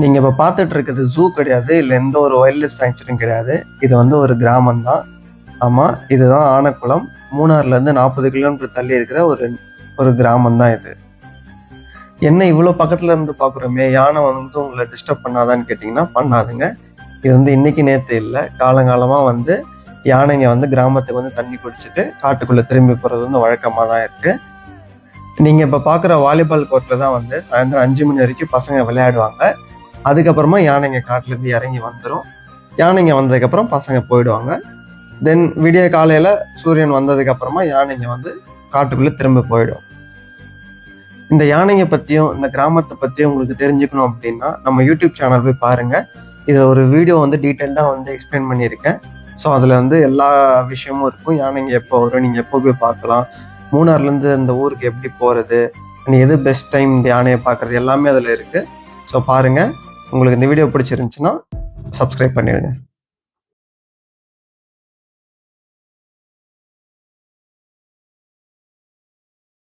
நீங்கள் இப்போ பார்த்துட்டு இருக்கிறது ஜூ கிடையாது, இல்லை எந்த ஒரு வைல்ட் லைஃப் சாங்சுரியும் கிடையாது. இது வந்து ஒரு கிராமம் தான். ஆமாம், இதுதான் ஆனக்குளம். மூணாறுலேருந்து 40 கிலோமீட்டர் தள்ளி இருக்கிற ஒரு ஒரு கிராமம் தான் இது. என்ன இவ்வளோ பக்கத்தில் இருந்து பார்க்குறோமே, யானை வந்து உங்களை டிஸ்டர்ப் பண்ணாதான்னு கேட்டிங்கன்னா பண்ணாதுங்க. இது வந்து இன்னைக்கு நேற்று இல்லை, காலங்காலமாக வந்து யானைங்க வந்து கிராமத்துக்கு வந்து தண்ணி குடிச்சிட்டு காட்டுக்குள்ளே திரும்பி போகிறது வந்து வழக்கமாக தான் இருக்குது. நீங்கள் இப்போ பார்க்குற வாலிபால் கோர்ட்டில் தான் வந்து சாயந்தரம் 5 மணி வரைக்கும் பசங்க விளையாடுவாங்க. அதுக்கப்புறமா யானைங்க காட்டிலேருந்து இறங்கி வந்துடும். யானைங்க வந்ததுக்கப்புறம் பசங்க போயிடுவாங்க. தென் விடிய காலையில் சூரியன் வந்ததுக்கப்புறமா யானைங்க வந்து காட்டுக்குள்ளே திரும்ப போயிடும். இந்த யானைங்க பற்றியும் இந்த கிராமத்தை பற்றியும் உங்களுக்கு தெரிஞ்சுக்கணும் அப்படின்னா நம்ம யூடியூப் சேனல் போய் பாருங்கள். இதில் ஒரு வீடியோ வந்து டீட்டெயில்டாக வந்து எக்ஸ்பிளைன் பண்ணியிருக்கேன். ஸோ அதில் வந்து எல்லா விஷயமும் இருக்கும். யானைங்க எப்போ வரும், நீங்கள் எப்போ போய் பார்க்கலாம், மூணாறுலேருந்து இந்த ஊருக்கு எப்படி போகிறது, எது பெஸ்ட் டைம் இந்த யானையை பார்க்குறது, எல்லாமே அதில் இருக்குது. ஸோ பாருங்கள். உங்களுக்கு இந்த வீடியோ பிடிச்சிருந்துச்சுன்னா சப்ஸ்கிரைப் பண்ணிடுங்க.